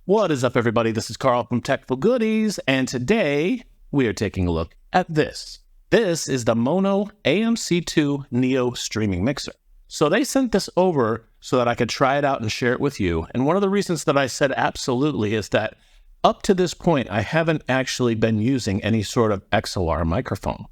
What is up, everybody? This is Carl from Techful Goodies, and today we are taking a look at this. This is the Maono C2 Neo Streaming Mixer. So they sent this over so that I could try it out and share it with you. And one of the reasons that I said absolutely is that up to this point, I haven't actually been using any sort of XLR microphone.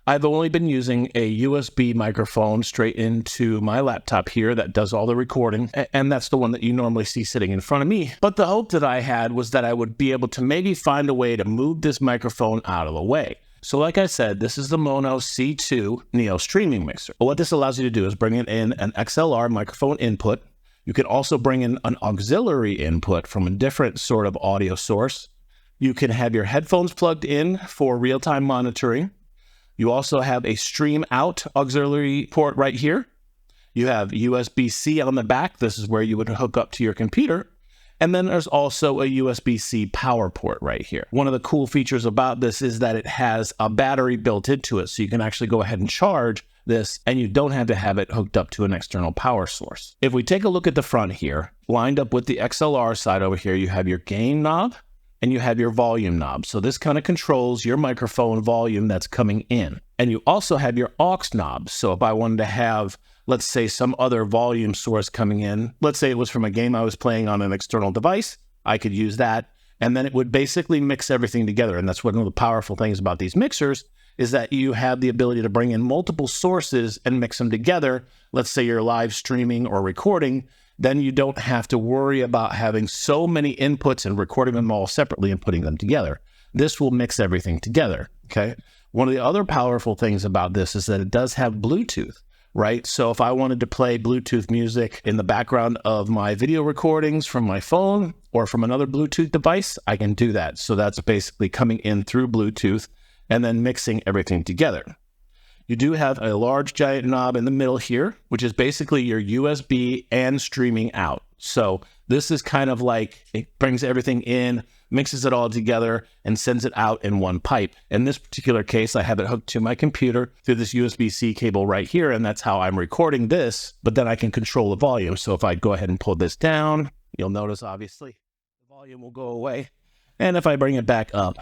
I've only been using a USB microphone straight into my laptop here that does all the recording, and that's the one that you normally see sitting in front of me. But the hope that I had was that I would be able to maybe find a way to move this microphone out of the way. So like I said, this is the Maono C2 Neo Streaming Mixer. But what this allows you to do is bring in an XLR microphone input. You can also bring in an auxiliary input from a different sort of audio source. You can have your headphones plugged in for real-time monitoring. You also have a stream out auxiliary port right here. You have USB-C on the back. This is where you would hook up to your computer. And then there's also a USB-C power port right here. One of the cool features about this is that it has a battery built into it. So you can actually go ahead and charge this and you don't have to have it hooked up to an external power source. If we take a look at the front here, lined up with the XLR side over here, you have your gain knob and you have your volume knob. So this kind of controls your microphone volume that's coming in. And you also have your aux knob. So if I wanted to have, let's say, some other volume source coming in, let's say it was from a game I was playing on an external device, I could use that. And then it would basically mix everything together. And that's one of the powerful things about these mixers is that you have the ability to bring in multiple sources and mix them together. Let's say you're live streaming or recording, then you don't have to worry about having so many inputs and recording them all separately and putting them together. This will mix everything together, okay? One of the other powerful things about this is that it does have Bluetooth, right? So if I wanted to play Bluetooth music in the background of my video recordings from my phone or from another Bluetooth device, I can do that. So that's basically coming in through Bluetooth and then mixing everything together. You do have a large giant knob in the middle here, which is basically your USB and streaming out. So this is kind of like, it brings everything in, mixes it all together, and sends it out in one pipe. In this particular case, I have it hooked to my computer through this USB-C cable right here, and that's how I'm recording this, but then I can control the volume. So if I go ahead and pull this down, you'll notice, obviously, the volume will go away. And if I bring it back up,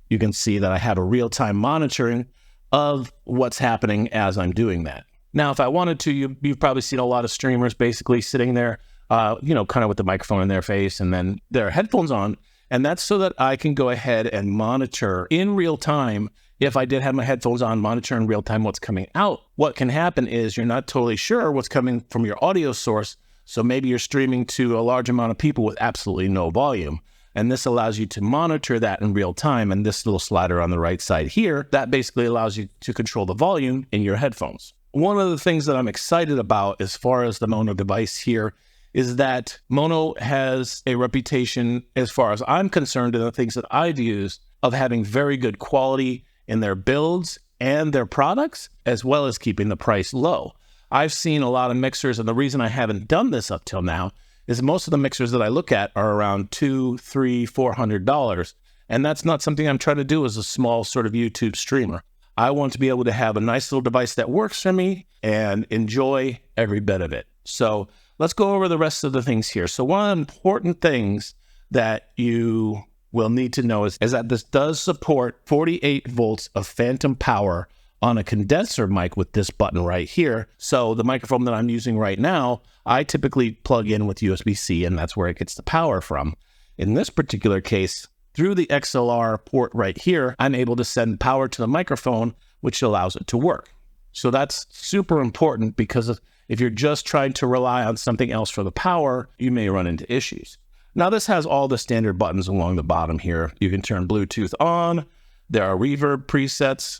you can see that I have a real-time monitoring of what's happening as I'm doing that. Now, if I wanted to, you've probably seen a lot of streamers basically sitting there, kind of with the microphone in their face and then their headphones on. And that's so that I can go ahead and monitor in real time. If I did have my headphones on, monitor in real time what's coming out. What can happen is you're not totally sure what's coming from your audio source. So maybe you're streaming to a large amount of people with absolutely no volume. And this allows you to monitor that in real time. And this little slider on the right side here, that basically allows you to control the volume in your headphones. One of the things that I'm excited about as far as the Maono device here is that Maono has a reputation, as far as I'm concerned, and the things that I've used, of having very good quality in their builds and their products, as well as keeping the price low. I've seen a lot of mixers, and the reason I haven't done this up till now is most of the mixers that I look at are around $200, $300, $400. And that's not something I'm trying to do as a small sort of YouTube streamer. I want to be able to have a nice little device that works for me and enjoy every bit of it. So let's go over the rest of the things here. So one of the important things that you will need to know is that this does support 48 volts of phantom power on a condenser mic with this button right here. So the microphone that I'm using right now, I typically plug in with USB-C, and that's where it gets the power from. In this particular case, through the XLR port right here, I'm able to send power to the microphone, which allows it to work. So that's super important because if you're just trying to rely on something else for the power, you may run into issues. Now this has all the standard buttons along the bottom here. You can turn Bluetooth on. There are reverb presets.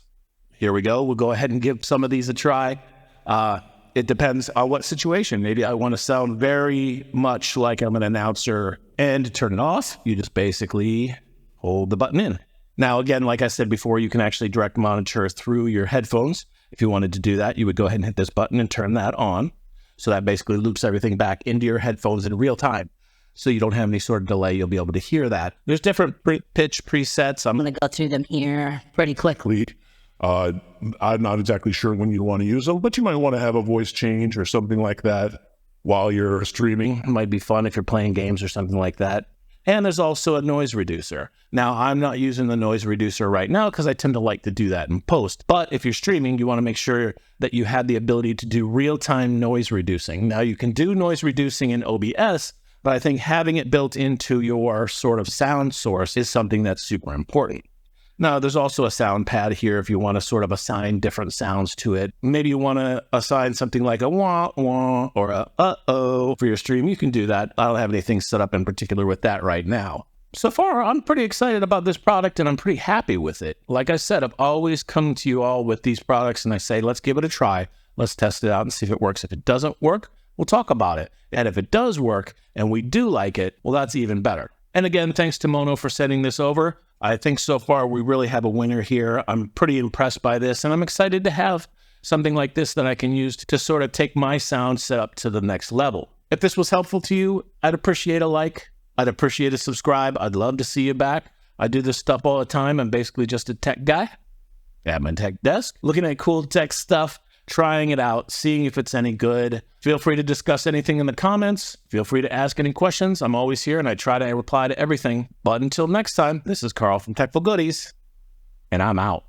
Here we go. We'll go ahead and give some of these a try. It depends on what situation. Maybe I want to sound very much like I'm an announcer, and to turn it off, you just basically hold the button in. Now, again, like I said before, you can actually direct monitor through your headphones. If you wanted to do that, you would go ahead and hit this button and turn that on. So that basically loops everything back into your headphones in real time. So you don't have any sort of delay. You'll be able to hear that. There's different pitch presets. I'm going to go through them here pretty quickly. I'm not exactly sure when you want to use them, but you might want to have a voice change or something like that while you're streaming. It might be fun if you're playing games or something like that. And there's also a noise reducer. Now, I'm not using the noise reducer right now because I tend to like to do that in post. But if you're streaming, you want to make sure that you have the ability to do real-time noise reducing. Now, you can do noise reducing in OBS, but I think having it built into your sort of sound source is something that's super important. Now, there's also a sound pad here if you want to sort of assign different sounds to it. Maybe you want to assign something like a wah wah or a uh-oh for your stream. You can do that. I don't have anything set up in particular with that right now. So far, I'm pretty excited about this product and I'm pretty happy with it. Like I said, I've always come to you all with these products and I say, let's give it a try. Let's test it out and see if it works. If it doesn't work, we'll talk about it. And if it does work and we do like it, well, that's even better. And again, thanks to Maono for sending this over. I think so far we really have a winner here. I'm pretty impressed by this, and I'm excited to have something like this that I can use to sort of take my sound setup to the next level. If this was helpful to you, I'd appreciate a like. I'd appreciate a subscribe. I'd love to see you back. I do this stuff all the time. I'm basically just a tech guy at my tech desk, looking at cool tech stuff, trying it out, seeing if it's any good. Feel free to discuss anything in the comments. Feel free to ask any questions. I'm always here and I try to reply to everything. But until next time, this is Carl from Techful Goodies, and I'm out.